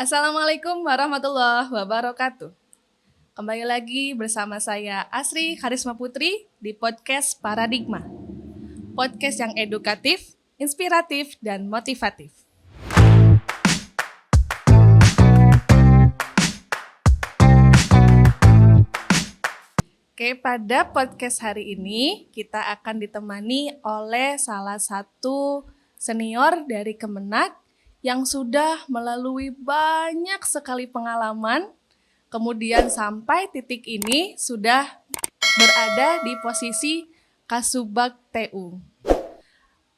Assalamualaikum warahmatullahi wabarakatuh. Kembali lagi bersama saya Asri Karisma Putri di podcast Paradigma. Podcast yang edukatif, inspiratif, dan motivatif. Oke, pada podcast hari ini kita akan ditemani oleh salah satu senior dari Kemenak yang sudah melalui banyak sekali pengalaman, kemudian sampai titik ini sudah berada di posisi Kasubag TU.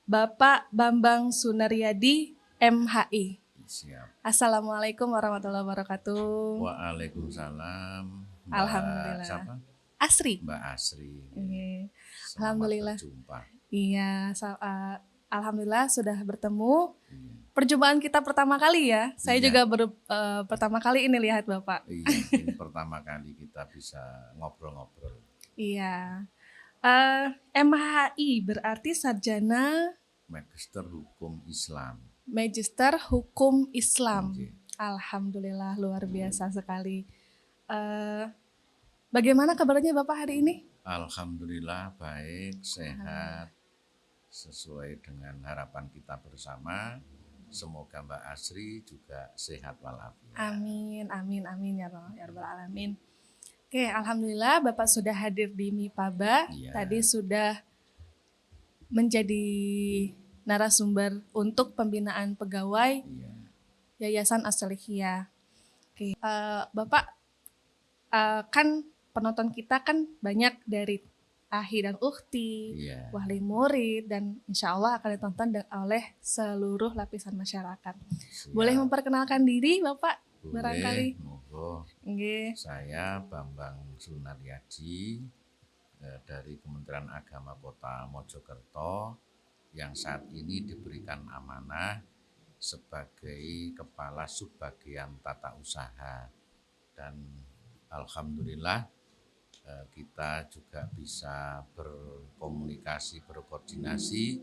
Bapak Bambang Sunaryadi, MHI. Siap. Assalamualaikum warahmatullahi wabarakatuh. Waalaikumsalam. Mbak Alhamdulillah. Siapa? Asri. Mbak Asri. Selamat Alhamdulillah. Berjumpa. Iya, alhamdulillah sudah bertemu. Perjumpaan kita pertama kali ya. Saya juga pertama kali ini lihat Bapak. Iya, ini pertama kali kita bisa ngobrol-ngobrol. Iya. MHI berarti sarjana Magister Hukum Islam. Magister Hukum Islam. Alhamdulillah, luar biasa sekali. Bagaimana kabarnya Bapak hari ini? Alhamdulillah baik, sehat, sesuai dengan harapan kita bersama. Semoga Mbak Asri juga sehat walafiat. Amin, amin, amin ya Rabbal Alamin. Oke, alhamdulillah Bapak sudah hadir di MIPABA. Tadi sudah menjadi narasumber untuk pembinaan pegawai Yayasan As-Salihiyah. Oke, Bapak kan penonton kita kan banyak dari ahi dan ukhti, wali murid, dan insya Allah akan ditonton oleh seluruh lapisan masyarakat. Boleh memperkenalkan diri Bapak? Boleh, barangkali. Monggo. Saya Bambang Sunaryadi dari Kementerian Agama Kota Mojokerto yang saat ini diberikan amanah sebagai Kepala Subbagian Tata Usaha, dan alhamdulillah kita juga bisa berkomunikasi, berkoordinasi.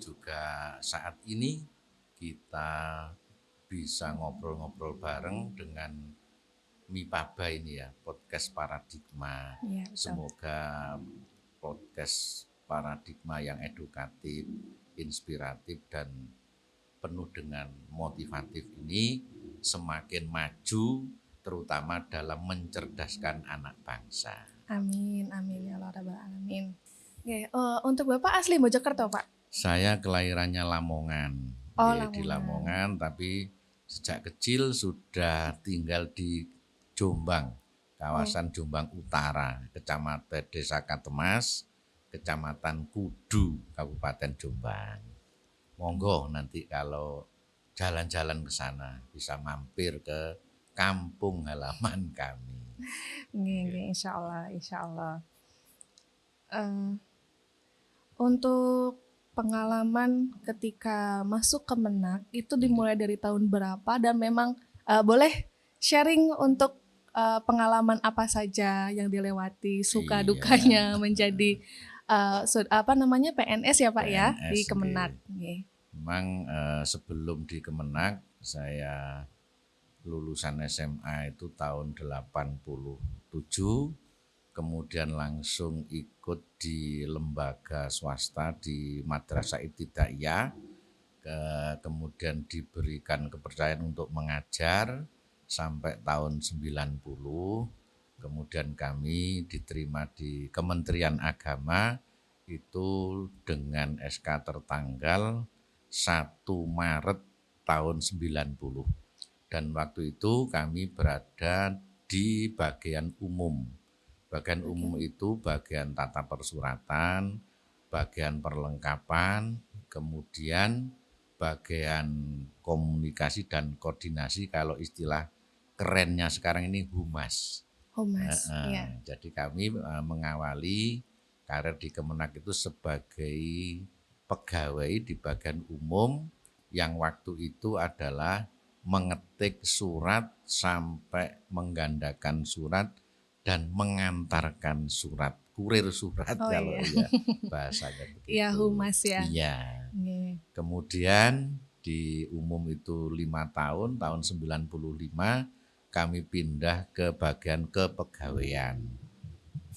Juga saat ini kita bisa ngobrol-ngobrol bareng dengan MIPABA ini ya, podcast Paradigma. Semoga podcast Paradigma yang edukatif, inspiratif, dan penuh dengan motivatif ini semakin maju, terutama dalam mencerdaskan anak bangsa. Amin, amin ya Allah Rabbal Alamin. Untuk Bapak asli Mojokerto, Pak? Saya kelahirannya Lamongan. Di Lamongan, tapi sejak kecil sudah tinggal di Jombang, kawasan Jombang Utara, Kecamatan Desa Katemas, Kecamatan Kudu, Kabupaten Jombang. Monggo nanti kalau jalan-jalan ke sana bisa mampir ke kampung halaman kami. Insya Allah, insya Allah. Untuk pengalaman ketika masuk Kemenak itu dimulai dari tahun berapa, dan memang boleh sharing untuk pengalaman apa saja yang dilewati, suka dukanya menjadi PNS ya Pak, PNS, ya di Kemenak. Memang sebelum di Kemenak saya lulusan SMA itu tahun 87, kemudian langsung ikut di lembaga swasta di Madrasah Ibtidaiyah, kemudian diberikan kepercayaan untuk mengajar sampai tahun 90, kemudian kami diterima di Kementerian Agama itu dengan SK tertanggal 1 Maret tahun 90. Dan waktu itu kami berada di bagian umum. Bagian umum itu bagian tata persuratan, bagian perlengkapan, kemudian bagian komunikasi dan koordinasi, kalau istilah kerennya sekarang ini humas. Jadi kami mengawali karir di Kemenak itu sebagai pegawai di bagian umum yang waktu itu adalah mengetik surat sampai menggandakan surat dan mengantarkan surat, kurir surat kalau ya bahasanya begitu. Iya, humas ya. Iya. Kemudian Di umum itu 5 tahun, tahun 95 kami pindah ke bagian kepegawaian.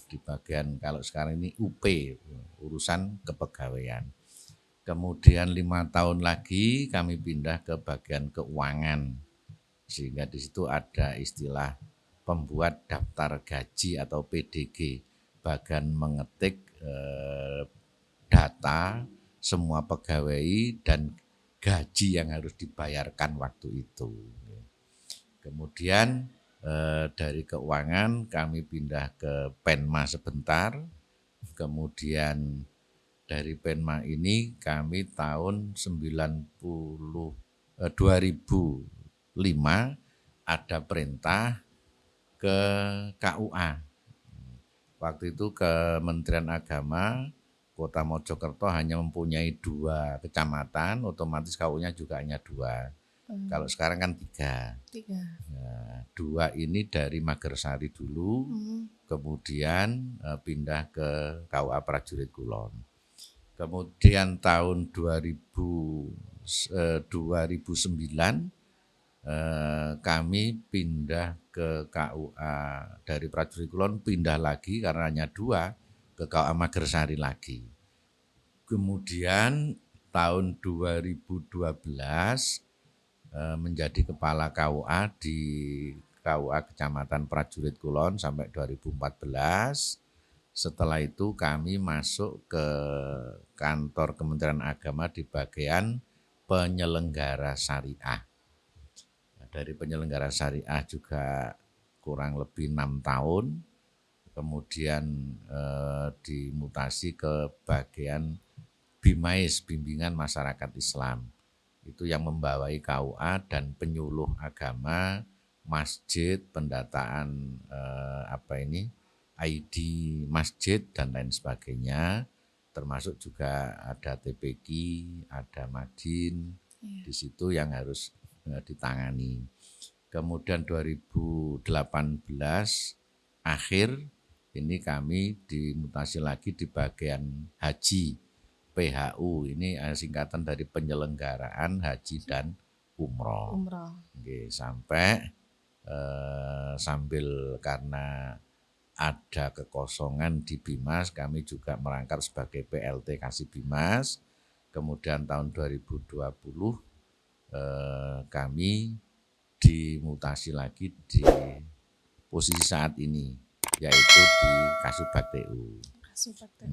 Di bagian kalau sekarang ini UP, urusan kepegawaian. Kemudian 5 tahun lagi kami pindah ke bagian keuangan. Sehingga di situ ada istilah pembuat daftar gaji atau PDG, bagian mengetik data semua pegawai dan gaji yang harus dibayarkan waktu itu. Kemudian dari keuangan kami pindah ke Penma sebentar, kemudian dari Penma ini kami tahun 2005 ada perintah ke KUA. Waktu itu Kementerian Agama Kota Mojokerto hanya mempunyai 2 kecamatan, otomatis KUA-nya juga hanya 2. Kalau sekarang kan 3. Nah, 2 ini dari Magersari dulu, kemudian pindah ke KUA Prajurit Kulon. Kemudian tahun 2009 kami pindah ke KUA dari Prajurit Kulon, pindah lagi karena hanya 2 ke KUA Magersari lagi. Kemudian tahun 2012 menjadi kepala KUA di KUA Kecamatan Prajurit Kulon sampai 2014. Setelah itu kami masuk ke kantor Kementerian Agama di bagian penyelenggara syariah. Dari penyelenggara syariah juga kurang lebih 6 tahun, kemudian dimutasi ke bagian BIMAIS, Bimbingan Masyarakat Islam. Itu yang membawai KUA dan penyuluh agama, masjid, pendataan ID masjid dan lain sebagainya, termasuk juga ada TPQ, ada Madin, di situ yang harus ditangani. Kemudian 2018 akhir ini kami dimutasi lagi di bagian haji PHU, ini singkatan dari penyelenggaraan haji dan umroh. Oke, sampai sambil karena ada kekosongan di Bimas, kami juga merangkap sebagai PLT Kasih Bimas. Kemudian tahun 2020 kami dimutasi lagi di posisi saat ini, yaitu di Kasubag TU.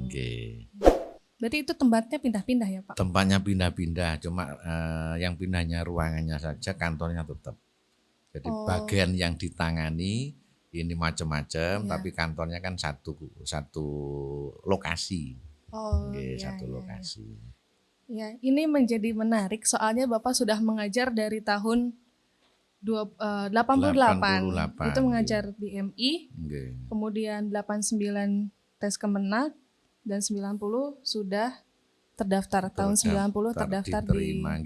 Okay. Berarti itu tempatnya pindah-pindah ya Pak? Tempatnya pindah-pindah, cuma yang pindahnya ruangannya saja, kantornya tetap. Jadi bagian yang ditangani ini macam-macam, tapi kantornya kan satu lokasi. Satu lokasi. Ya, ini menjadi menarik soalnya Bapak sudah mengajar dari tahun 88. Itu mengajar di MI, kemudian 89 tes Kemenak, dan 90 sudah terdaftar. Tahun 90 terdaftar diterima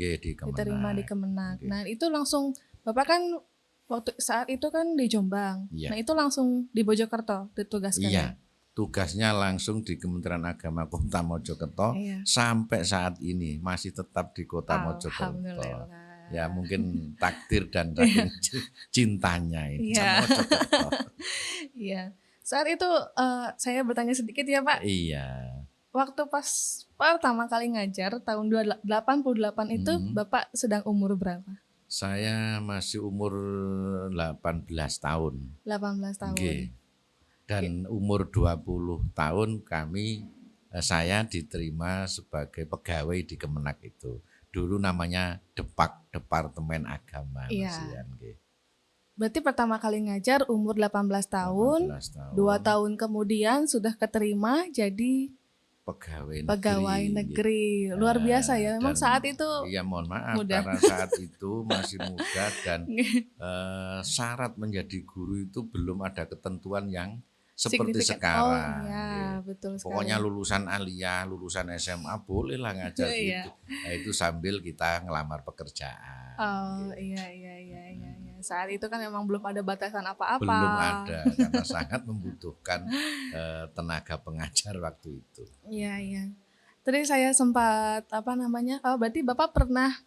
di Kemenak. Nah itu langsung, Bapak kan waktu saat itu kan di Jombang, nah itu langsung di Mojokerto ditugaskan. Iya. Tugasnya langsung di Kementerian Agama Kota Mojokerto, sampai saat ini masih tetap di Kota Mojokerto. Ya mungkin takdir dan cintanya ini sama Mojokerto. Iya. Saat itu saya bertanya sedikit ya Pak. Iya. Waktu pas pertama kali ngajar tahun 88 itu Bapak sedang umur berapa? Saya masih umur 18 tahun. 18 tahun. Okay. Dan umur 20 tahun saya diterima sebagai pegawai di Kemenak itu. Dulu namanya Departemen Agama. Iya. Berarti pertama kali ngajar umur 18 tahun. 2 tahun kemudian sudah keterima jadi pegawai negeri. Luar biasa ya. Memang saat itu. Iya, mohon maaf muda. Karena saat itu masih muda dan syarat menjadi guru itu belum ada ketentuan yang seperti sekarang. Betul sekali. Pokoknya lulusan aliyah, lulusan SMA bolehlah ngajar gitu. Nah, itu sambil kita ngelamar pekerjaan. Iya. Saat itu kan memang belum ada batasan apa-apa. Belum ada, karena sangat membutuhkan tenaga pengajar waktu itu. Iya. Tadi saya sempat berarti Bapak pernah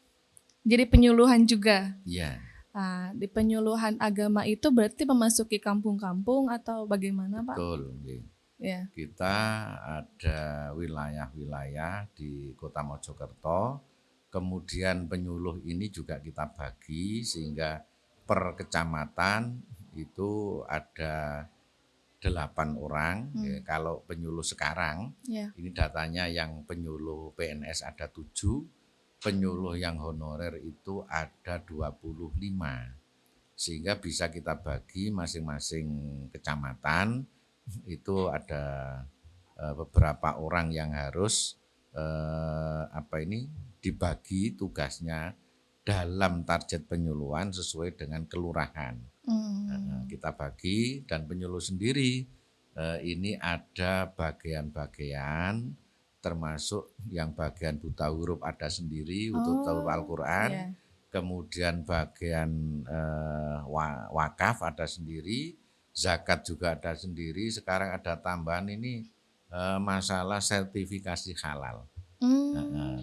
Jadi penyuluhan juga. Iya. Nah, di penyuluhan agama itu berarti memasuki kampung-kampung atau bagaimana, Pak? Betul. Nggih. Ya. Kita ada wilayah-wilayah di Kota Mojokerto, kemudian penyuluh ini juga kita bagi sehingga per kecamatan itu ada 8 orang. Ya, kalau penyuluh sekarang, ini datanya yang penyuluh PNS ada 7, penyuluh yang honorer itu ada 25. Sehingga bisa kita bagi masing-masing kecamatan itu ada beberapa orang yang harus dibagi tugasnya dalam target penyuluhan sesuai dengan kelurahan. Kita bagi dan penyuluh sendiri ini ada bagian-bagian termasuk yang bagian buta huruf ada sendiri untuk huruf Al-Quran, kemudian bagian wakaf ada sendiri, zakat juga ada sendiri. Sekarang ada tambahan ini masalah sertifikasi halal.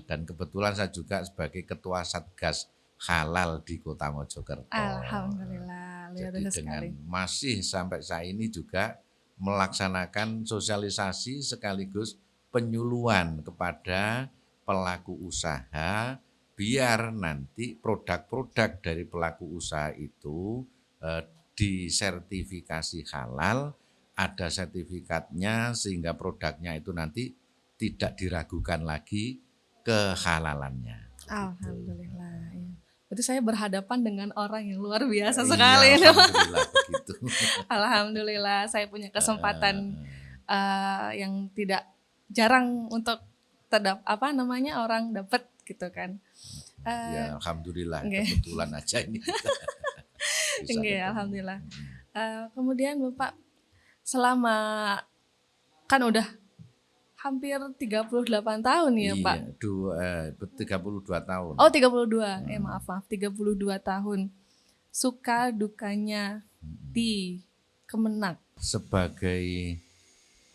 Dan kebetulan saya juga sebagai ketua Satgas Halal di Kota Mojokerto. Alhamdulillah, luar Jadi biasa dengan sekali. masih sampai saat ini juga melaksanakan sosialisasi sekaligus penyuluhan kepada pelaku usaha biar nanti produk-produk dari pelaku usaha itu disertifikasi halal, ada sertifikatnya sehingga produknya itu nanti tidak diragukan lagi kehalalannya. Alhamdulillah. Ya. Berarti saya berhadapan dengan orang yang luar biasa Iya, sekali. alhamdulillah begitu. Alhamdulillah saya punya kesempatan yang tidak jarang untuk orang dapat gitu kan. Ya alhamdulillah Okay. kebetulan aja ini. Okay, alhamdulillah. Kemudian Bapak selama kan udah hampir 38 tahun ya, Pak. Iya, 32 tahun. Oh, 32. Maaf, 32 tahun. Suka dukanya di Kemenak. Sebagai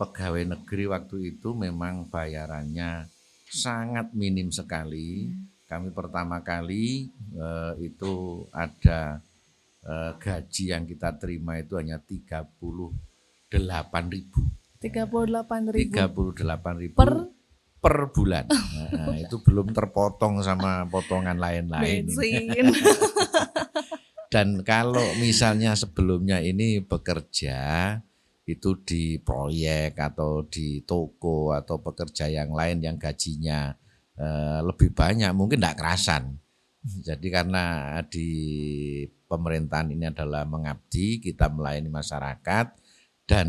pegawai negeri waktu itu memang bayarannya sangat minim sekali. Kami pertama kali itu ada gaji yang kita terima itu hanya 38.000. 38.000 per bulan. Nah, itu belum terpotong sama potongan lain-lain. Dan kalau misalnya sebelumnya ini bekerja itu di proyek atau di toko atau pekerja yang lain yang gajinya lebih banyak mungkin tidak kerasan. Jadi karena di pemerintahan ini adalah mengabdi, kita melayani masyarakat dan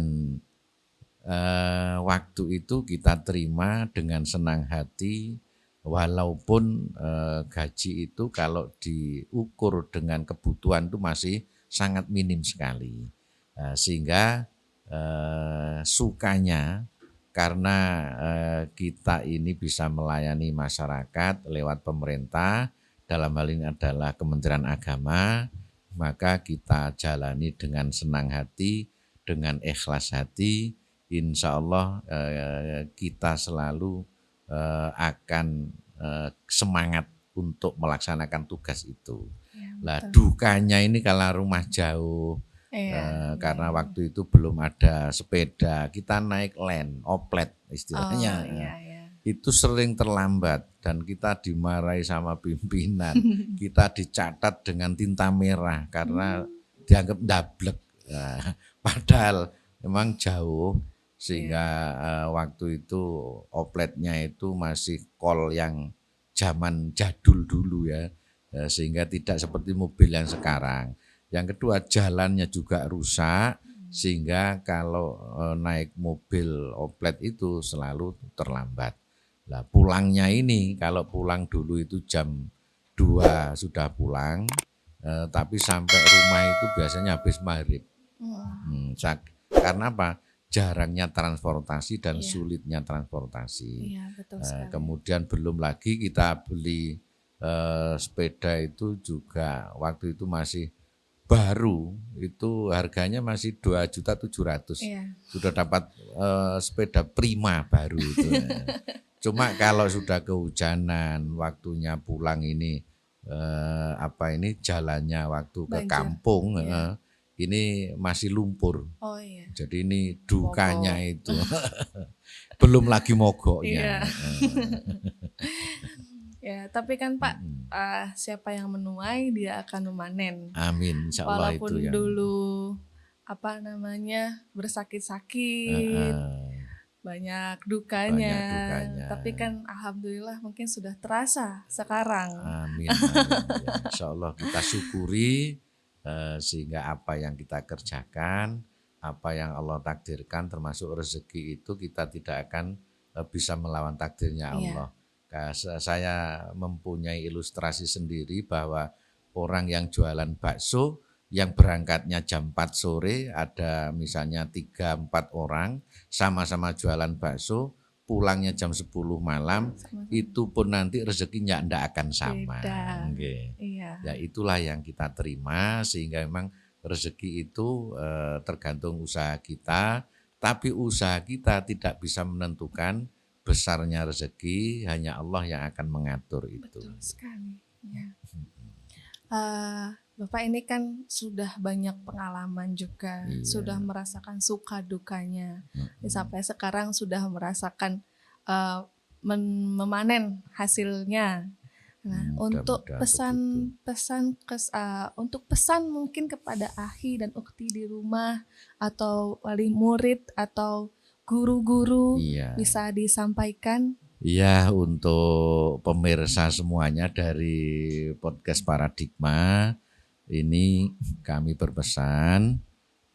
waktu itu kita terima dengan senang hati walaupun gaji itu kalau diukur dengan kebutuhan itu masih sangat minim sekali. Sehingga sukanya karena kita ini bisa melayani masyarakat lewat pemerintah, dalam hal ini adalah Kementerian Agama, maka kita jalani dengan senang hati, dengan ikhlas hati. Insya Allah kita selalu akan semangat untuk melaksanakan tugas itu. Lah dukanya ini kalau rumah jauh, karena waktu itu belum ada sepeda, kita naik oplet istilahnya. Itu sering terlambat dan kita dimarahi sama pimpinan. Kita dicatat dengan tinta merah karena dianggap ndablek. Padahal memang jauh. Sehingga waktu itu opletnya itu masih kol yang zaman jadul dulu ya, sehingga tidak seperti mobil yang sekarang. Yang kedua jalannya juga rusak sehingga kalau naik mobil oplet itu selalu terlambat. Nah, pulangnya ini kalau pulang dulu itu jam 2 sudah pulang, tapi sampai rumah itu biasanya habis maghrib. Karena apa? Jarangnya transportasi dan sulitnya transportasi. Betul sekali. Kemudian belum lagi kita beli sepeda itu juga waktu itu masih baru, itu harganya masih 2.700.000. Sudah dapat sepeda prima baru itu. Cuma kalau sudah kehujanan, waktunya pulang ini jalannya waktu ke Banjir. kampung Iya. ini masih lumpur. Oh iya. Jadi ini dukanya Mogok. itu. Belum lagi mogoknya. Iya. Ya, tapi kan Pak, siapa yang menuai dia akan memanen. Amin, insya Allah itu Walaupun yang dulu bersakit-sakit, banyak dukanya, banyak dukanya. tapi kan alhamdulillah mungkin sudah terasa sekarang. Amin, amin. Ya, insya Allah kita syukuri sehingga apa yang kita kerjakan, apa yang Allah takdirkan termasuk rezeki itu kita tidak akan bisa melawan takdirnya Allah. Saya mempunyai ilustrasi sendiri bahwa orang yang jualan bakso yang berangkatnya jam 4 sore ada misalnya 3-4 orang sama-sama jualan bakso, pulangnya jam 10 malam, itu pun nanti rezekinya tidak akan sama. Okay. Iya. Ya itulah yang kita terima sehingga memang rezeki itu tergantung usaha kita, tapi usaha kita tidak bisa menentukan besarnya rezeki, hanya Allah yang akan mengatur itu. Betul sekali. Ya. Bapak ini kan sudah banyak pengalaman juga, sudah merasakan suka dukanya, sampai sekarang sudah merasakan memanen hasilnya. Nah, untuk pesan mungkin kepada Akhi dan Ukti di rumah atau wali murid atau guru-guru bisa disampaikan. Iya, untuk pemirsa semuanya dari podcast Paradigma ini kami berpesan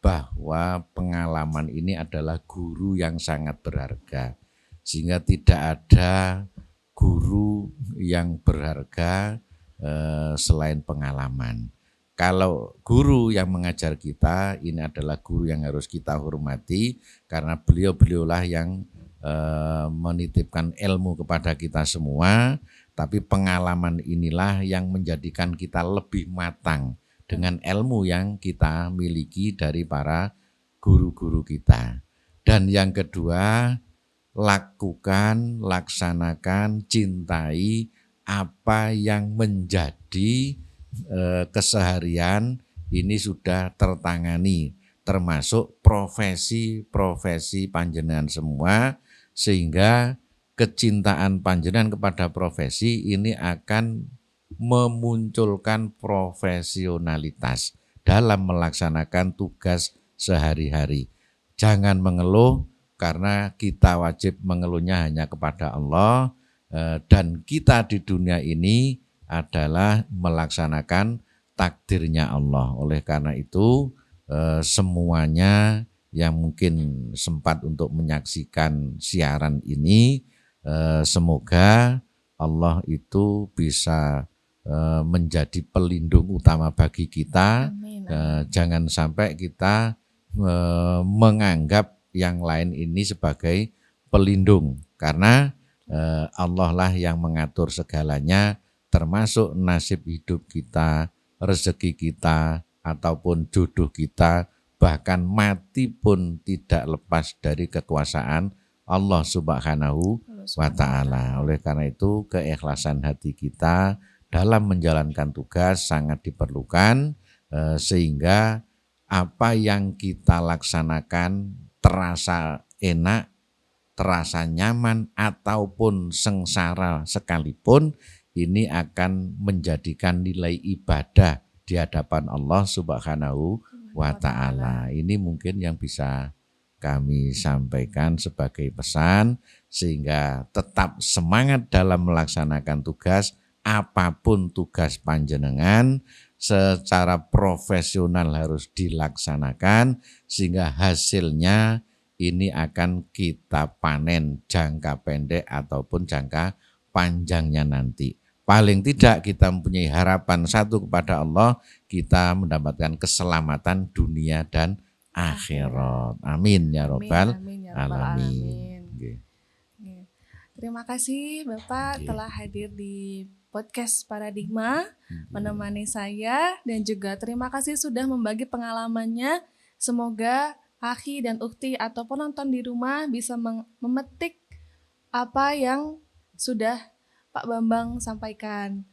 bahwa pengalaman ini adalah guru yang sangat berharga, sehingga tidak ada guru yang berharga selain pengalaman. Kalau guru yang mengajar kita ini adalah guru yang harus kita hormati karena beliau-beliaulah yang menitipkan ilmu kepada kita semua, tapi pengalaman inilah yang menjadikan kita lebih matang dengan ilmu yang kita miliki dari para guru-guru kita. Dan yang kedua, lakukan, laksanakan, cintai apa yang menjadi keseharian ini sudah tertangani, termasuk profesi-profesi panjenengan semua, sehingga kecintaan panjenengan kepada profesi ini akan memunculkan profesionalitas dalam melaksanakan tugas sehari-hari. Jangan mengeluh, karena kita wajib mengeluhnya hanya kepada Allah, dan kita di dunia ini adalah melaksanakan takdirnya Allah. Oleh karena itu semuanya yang mungkin sempat untuk menyaksikan siaran ini, semoga Allah itu bisa menjadi pelindung utama bagi kita. Amin. Jangan sampai kita menganggap yang lain ini sebagai pelindung, karena Allah lah yang mengatur segalanya, termasuk nasib hidup kita, rezeki kita, ataupun jodoh kita, bahkan mati pun tidak lepas dari kekuasaan Allah Subhanahu wa Ta'ala. Oleh karena itu, keikhlasan hati kita dalam menjalankan tugas sangat diperlukan, sehingga apa yang kita laksanakan terasa enak, terasa nyaman, ataupun sengsara sekalipun, ini akan menjadikan nilai ibadah di hadapan Allah Subhanahu wa Ta'ala. Ini mungkin yang bisa kami sampaikan sebagai pesan, sehingga tetap semangat dalam melaksanakan tugas, apapun tugas panjenengan, secara profesional harus dilaksanakan, sehingga hasilnya ini akan kita panen jangka pendek ataupun jangka panjangnya nanti. Paling tidak kita mempunyai harapan satu kepada Allah, kita mendapatkan keselamatan dunia dan akhirat. Amin ya robbal alamin. Terima kasih Bapak telah hadir di podcast Paradigma, menemani saya, dan juga terima kasih sudah membagi pengalamannya. Semoga Akhi dan Ukti atau penonton di rumah bisa memetik apa yang sudah Pak Bambang sampaikan.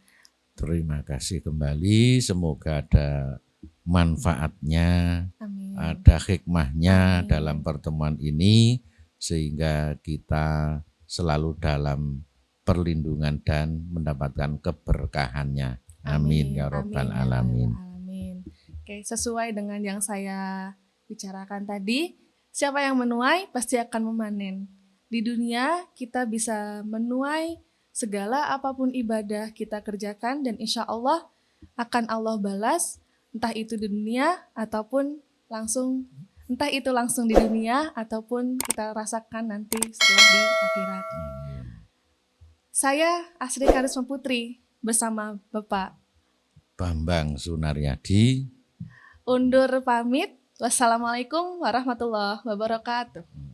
Terima kasih kembali, semoga ada manfaatnya, Amin. ada hikmahnya Amin. dalam pertemuan ini, sehingga kita selalu dalam perlindungan dan mendapatkan keberkahannya. Amin ya rabbal alamin. Oke, sesuai dengan yang saya bicarakan tadi, siapa yang menuai pasti akan memanen. Di dunia kita bisa menuai segala apapun ibadah kita kerjakan dan insya Allah akan Allah balas, entah itu di dunia ataupun entah itu langsung di dunia ataupun kita rasakan nanti setelah di akhirat. Saya Asri Karisma Putri bersama Bapak Bambang Sunaryadi undur pamit. Wassalamualaikum warahmatullahi wabarakatuh.